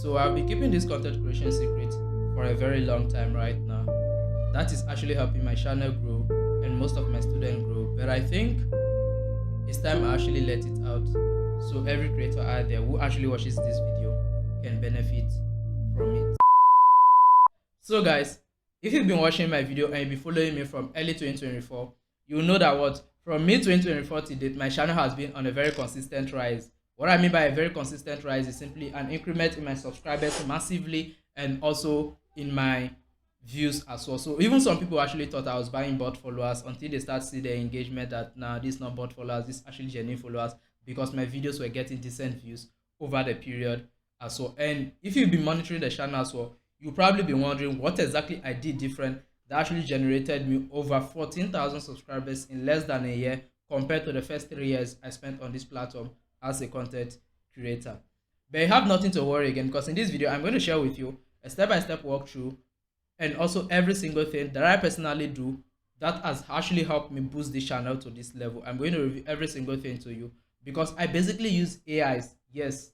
So I've been keeping this content creation secret for a very long time right now. That is actually helping my channel grow and most of my students grow. But I think it's time I actually let it out, so every creator out there who actually watches this video can benefit from it. So guys, if you've been watching my video and you've been following me from early 2024, you'll know that from mid 2024 to date, my channel has been on a very consistent rise. What I mean by a very consistent rise is simply an increment in my subscribers massively, and also in my views as well. So even some people actually thought I was buying bot followers until they start seeing the engagement that nah, this is not bot followers, this is actually genuine followers, because my videos were getting decent views over the period as well. And if you've been monitoring the channel as well, you'll probably be wondering what exactly I did different that actually generated me over 14,000 subscribers in less than a year compared to the first 3 years I spent on this platform as a content creator. But you have nothing to worry again, because in this video I'm going to share with you a step-by-step walkthrough and also every single thing that I personally do that has actually helped me boost this channel to this level. I'm going to review every single thing to you because I basically use AIs. Yes,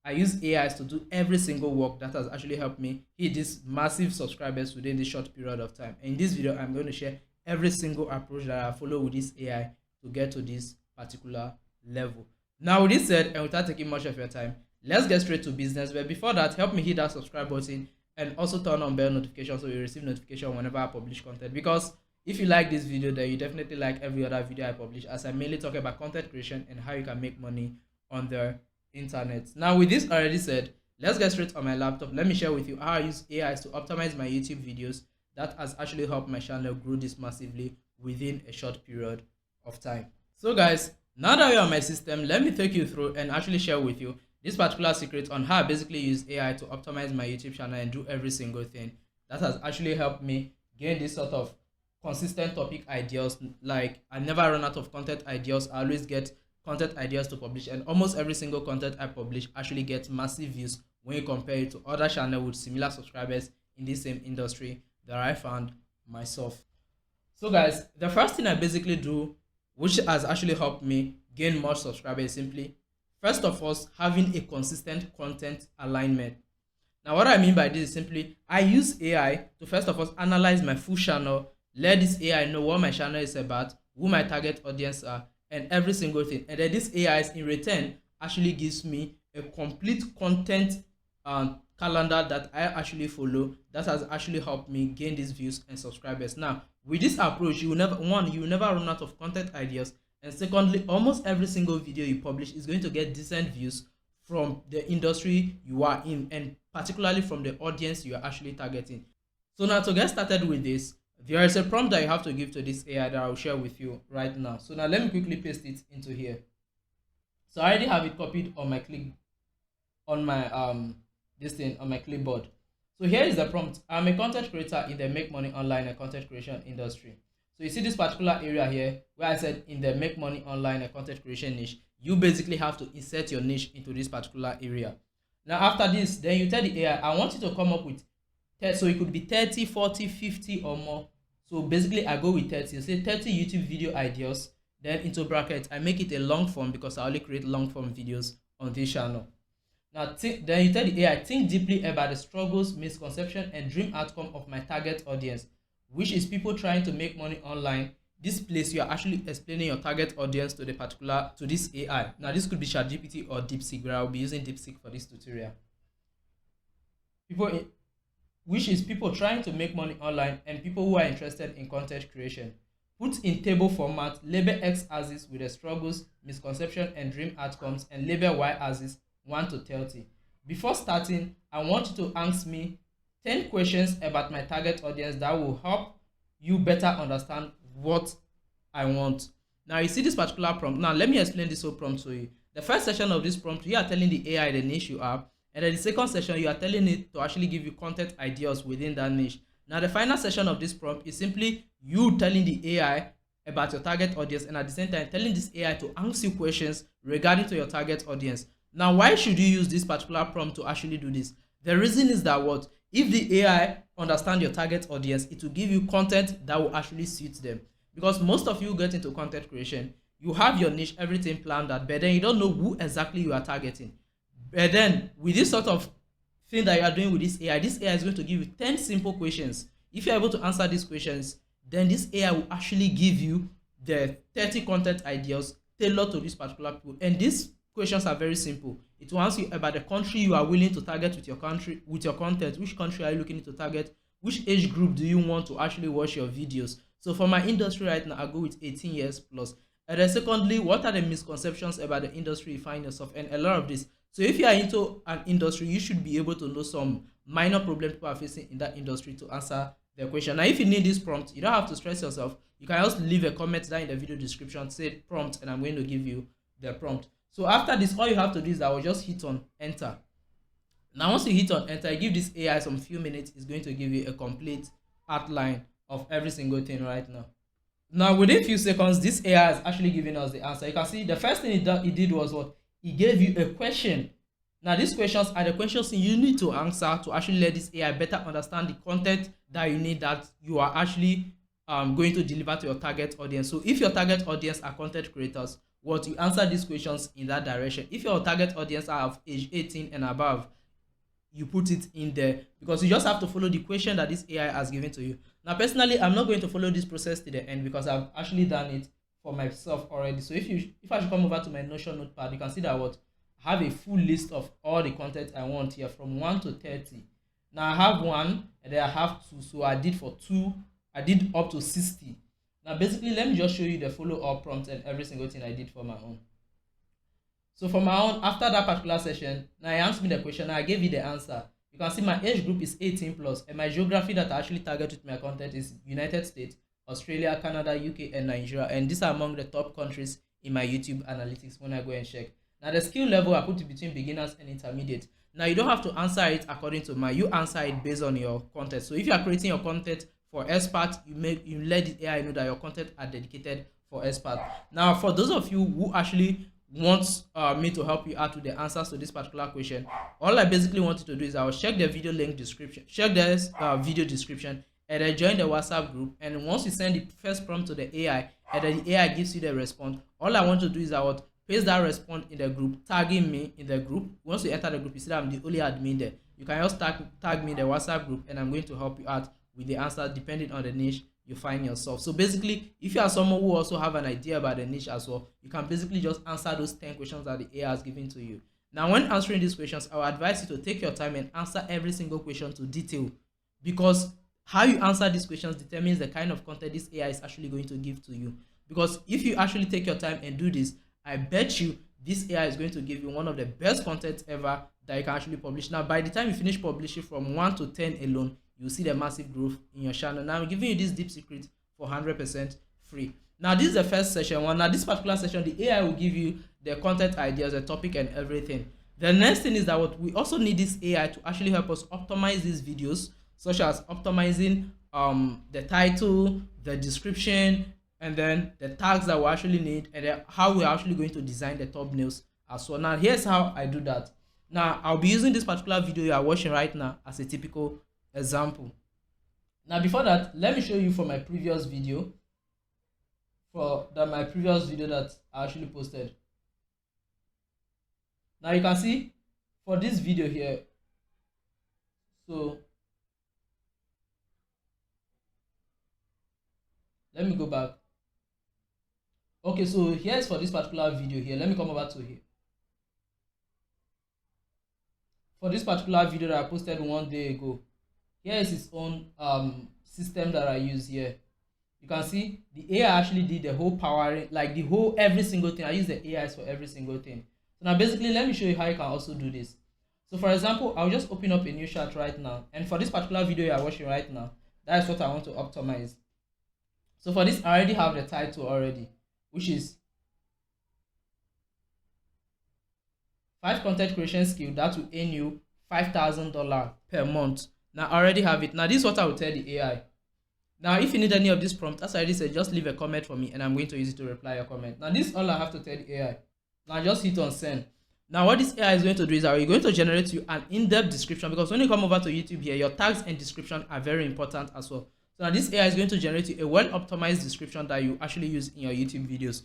I use AIs to do every single work that has actually helped me hit these massive subscribers within this short period of time. And in this video, I'm going to share every single approach that I follow with this AI to get to this particular level. Now, with this said, and without taking much of your time, let's get straight to business. But before that, help me hit that subscribe button and also turn on bell notification so you receive notification whenever I publish content. Because if you like this video, then you definitely like every other video I publish, as I mainly talk about content creation and how you can make money on the internet. Now, with this already said, let's get straight on my laptop. Let me share with you how I use AIs to optimize my YouTube videos that has actually helped my channel grow this massively within a short period of time. So guys, now that you're on my system, let me take you through and actually share with you this particular secret on how I basically use AI to optimize my YouTube channel and do every single thing that has actually helped me gain this sort of consistent topic ideas. Like, I never run out of content ideas. I always get content ideas to publish, and almost every single content I publish actually gets massive views when you compare it to other channels with similar subscribers in the same industry that I found myself. So guys, the first thing I basically do, which has actually helped me gain more subscribers, is simply, first of all, having a consistent content alignment. Now, what I mean by this is simply, I use AI to first of all analyze my full channel, let this AI know what my channel is about, who my target audience are, and every single thing. And then this AI in return actually gives me a complete content calendar that I actually follow that has actually helped me gain these views and subscribers. Now, with this approach, you will never run out of content ideas. And secondly, almost every single video you publish is going to get decent views from the industry you are in, and particularly from the audience you are actually targeting. So now, to get started with this, there is a prompt that you have to give to this AI that I will share with you right now. So now let me quickly paste it into here. So I already have it copied on my on my clipboard. So here is the prompt. I'm a content creator in the make money online and content creation industry. So you see this particular area here where I said in the make money online and content creation niche, you basically have to insert your niche into this particular area. Now after this, then you tell the AI, I want you to come up with, so it could be 30, 40, 50 or more. So basically I go with 30. Say 30 YouTube video ideas, then into brackets I make it a long form because I only create long form videos on this channel. Now then you tell the AI, think deeply about the struggles, misconception, and dream outcome of my target audience, which is people trying to make money online. This place you are actually explaining your target audience to this AI. Now this could be ChatGPT or DeepSeek, but I will be using DeepSeek for this tutorial. Which is people trying to make money online and people who are interested in content creation. Put in table format, label X-axis with the struggles, misconception, and dream outcomes, and label Y-axis 1 to 30. Before starting, I want you to ask me 10 questions about my target audience that will help you better understand what I want. Now you see this particular prompt. Now let me explain this whole prompt to you. The first section of this prompt, you are telling the AI the niche you are, and then the second session, you are telling it to actually give you content ideas within that niche. Now the final session of this prompt is simply you telling the AI about your target audience, and at the same time telling this AI to ask you questions regarding to your target audience. Now, why should you use this particular prompt to actually do this? The reason is that if the AI understands your target audience, it will give you content that will actually suit them. Because most of you get into content creation, you have your niche, everything planned out, but then you don't know who exactly you are targeting. But then with this sort of thing that you are doing with this AI is going to give you 10 simple questions. If you're able to answer these questions, then this AI will actually give you the 30 content ideas tailored to this particular people. And these questions are very simple. It will ask you about the country you are willing to target with your country, with your content. Which country are you looking to target? Which age group do you want to actually watch your videos? So for my industry right now, I go with 18 years plus. And then secondly, what are the misconceptions about the industry you find yourself? And a lot of this. So if you are into an industry, you should be able to know some minor problems people are facing in that industry to answer the question. Now, if you need this prompt, you don't have to stress yourself. You can just leave a comment down in the video description, say prompt, and I'm going to give you the prompt. So after this, all you have to do is I will just hit on enter. Now, once you hit on enter, give this AI some few minutes, it's going to give you a complete outline of every single thing right now. Now, within a few seconds, this AI is actually giving us the answer. You can see the first thing it did was what? It gave you a question. Now, these questions are the questions you need to answer to actually let this AI better understand the content that you need, that you are actually going to deliver to your target audience. So if your target audience are content creators, what you answer these questions in that direction. If your target audience are of age 18 and above, you put it in there, because you just have to follow the question that this AI has given to you. Now, personally, I'm not going to follow this process to the end because I've actually done it for myself already. So if I should come over to my Notion notepad, you can see that what I have a full list of all the content I want here from 1 to 30. Now I have 1 and then I have 2, so I did for 2, I did up to 60. Now basically, let me just show you the follow-up prompt and every single thing I did for my own. So for my own, after that particular session, now he asked me the question, I gave you the answer. You can see my age group is 18 plus, and my geography that I actually target with my content is United States, Australia, Canada, UK, and Nigeria. And these are among the top countries in my YouTube analytics when I go and check. Now the skill level I put it between beginners and intermediate. Now you don't have to answer it according to you answer it based on your content. So if you are creating your content for experts, you let the AI know that your content are dedicated for experts. Now for those of you who actually want me to help you out with the answers to this particular question, all I basically want you to do is I will check the video link description, check this video description, and then join the WhatsApp group. And once you send the first prompt to the AI and then the AI gives you the response, all I want to do is I would paste that response in the group, tagging me in the group. Once you enter the group, you see that I'm the only admin there. You can just tag me in the WhatsApp group, and I'm going to help you out with the answer depending on the niche you find yourself. So basically, if you are someone who also have an idea about the niche as well, you can basically just answer those 10 questions that the AI has given to you. Now, when answering these questions, I would advise you to take your time and answer every single question to detail, because how you answer these questions determines the kind of content this AI is actually going to give to you. Because if you actually take your time and do this, I bet you this AI is going to give you one of the best content ever that you can actually publish. Now, by the time you finish publishing from 1 to 10 alone, you'll see the massive growth in your channel. Now, I'm giving you this deep secret for 100% free. Now, this is the first session one. Now, this particular session, the AI will give you the content ideas, the topic, and everything. The next thing is that what we also need this AI to actually help us optimize these videos, such as optimizing the title, the description, and then the tags that we actually need, and then how we're actually going to design the thumbnails as well. Now, here's how I do that. Now, I'll be using this particular video you are watching right now as a typical example. Now, before that, let me show you from my previous video, that I actually posted. Now you can see for this video here, so let me go back. Okay, so here's for this particular video here. Let me come over to here. For this particular video that I posted 1 day ago, here is its own system that I use here. You can see the AI actually did the whole powering, like the whole every single thing. I use the AIs for every single thing. So now basically, let me show you how you can also do this. So for example, I'll just open up a new chat right now. And for this particular video you are watching right now, that's what I want to optimize. So for this, I already have the title already, which is 5 content creation skill that will earn you $5,000 per month. Now I already have it. Now this is what I will tell the AI. Now if you need any of this prompt, as I already said, just leave a comment for me and I'm going to use it to reply your comment. Now this is all I have to tell the AI. Now just hit on send. Now what this AI is going to do is are you going to generate you an in-depth description, because when you come over to YouTube here, your tags and description are very important as well. So now this AI is going to generate you a well-optimized description that you actually use in your YouTube videos.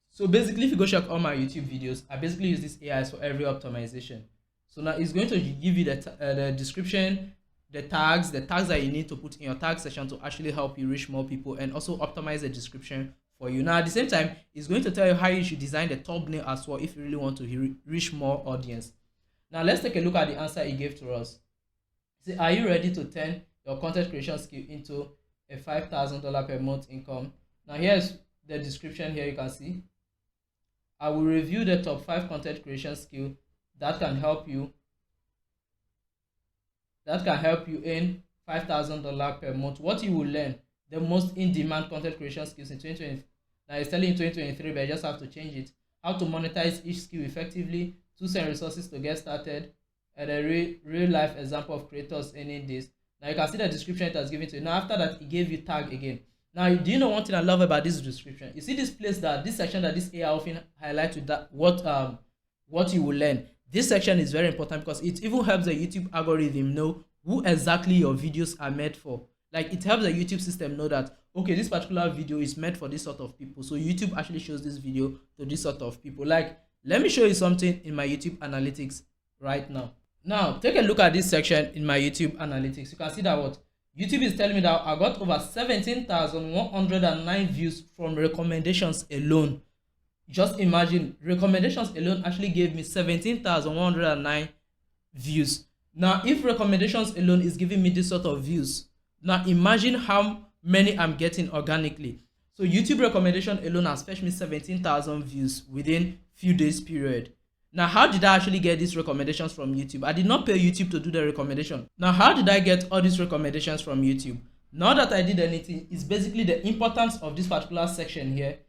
So basically, if you go check all my YouTube videos, I basically use this AI for every optimization. So now it's going to give you the description, the tags that you need to put in your tag section to actually help you reach more people, and also optimize the description for you. Now at the same time, it's going to tell you how you should design the thumbnail as well if you really want to reach more audience. Now let's take a look at the answer he gave to us. Say, are you ready to turn your content creation skill into a $5,000 per month income? Now here's the description. Here you can see, I will review the top 5 content creation skill that can help you earn $5,000 per month. What you will learn, the most in-demand content creation skills in 2020. Now it's telling you 2023, but I just have to change it. How to monetize each skill effectively, tools and resources to get started, and a real life example of creators earning this. Now you can see the description it has given to you. Now after that, it gave you tag again. Now do you know one thing I love about this description? You see this place, that this section that this AI often highlights with that what you will learn. This section is very important because it even helps the YouTube algorithm know who exactly your videos are made for. Like, it helps the YouTube system know that, okay, this particular video is meant for this sort of people. So YouTube actually shows this video to this sort of people. Like, let me show you something in my YouTube analytics right now. Now, take a look at this section in my YouTube analytics. You can see that what YouTube is telling me that I got over 17,109 views from recommendations alone. Just imagine, recommendations alone actually gave me 17,109 views. Now, if recommendations alone is giving me this sort of views, now imagine how many I'm getting organically. So YouTube recommendation alone has fetched me 17,000 views within few days period. Now, how did I actually get these recommendations from YouTube? I did not pay YouTube to do the recommendation. Now, how did I get all these recommendations from YouTube? Not that I did anything, it's basically the importance of this particular section here,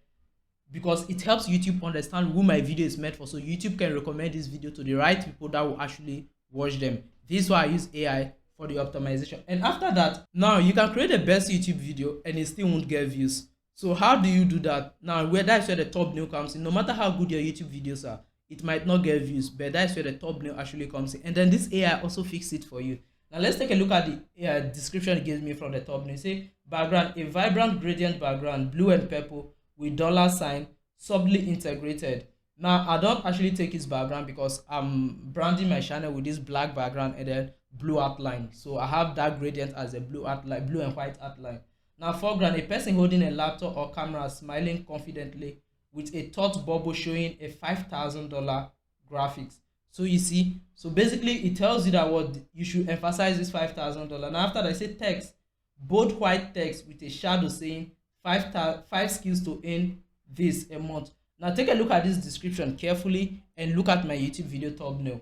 because it helps YouTube understand who my video is meant for, so YouTube can recommend this video to the right people that will actually watch them. This is why I use AI for the optimization. And after that, now you can create the best YouTube video and it still won't get views. So how do you do that? Now, that's where the thumbnail comes in. No matter how good your YouTube videos are, it might not get views, but that's where the thumbnail actually comes in. And then this AI also fixes it for you. Now let's take a look at the description it gives me from the thumbnail. Say, background, a vibrant gradient background, blue and purple with $sign, subtly integrated. Now I don't actually take his background because I'm branding my channel with this black background and then blue outline. So I have that gradient as a blue outline, blue and white outline. Now foreground, a person holding a laptop or camera smiling confidently with a thought bubble showing a $5,000 graphics. So you see, so basically it tells you that what you should emphasize is $5,000. Now after that, I say text, bold white text with a shadow saying 5 skills to earn this a month. Now take a look at this description carefully and look at my YouTube video thumbnail.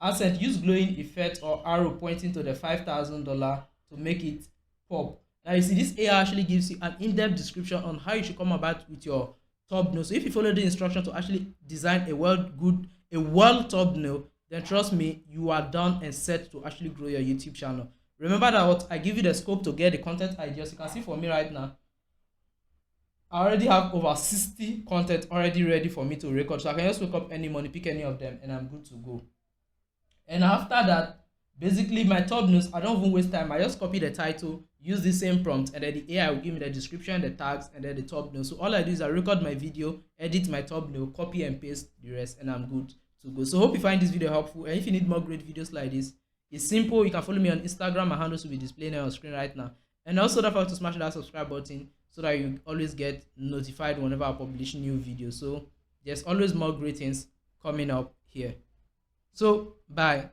I said use glowing effect or arrow pointing to the $5,000 to make it pop. Now you see, this AI actually gives you an in-depth description on how you should come about with your thumbnail. So if you follow the instruction to actually design a well thumbnail, then trust me, you are done and set to actually grow your YouTube channel. Remember that what I give you the scope to get the content ideas. You can see for me right now, I already have over 60 content already ready for me to record. So I can just wake up any morning, pick any of them, and I'm good to go. And after that, basically my thumbnails, I don't even waste time. I just copy the title, use the same prompt, and then the AI will give me the description, the tags, and then the thumbnail. So all I do is I record my video, edit my thumbnail, copy and paste the rest, and I'm good to go. So hope you find this video helpful. And if you need more great videos like this, it's simple. You can follow me on Instagram. My handles will be displaying on screen right now. And also don't forget to smash that subscribe button so that you always get notified whenever I publish new videos. So there's always more great things coming up here. So bye.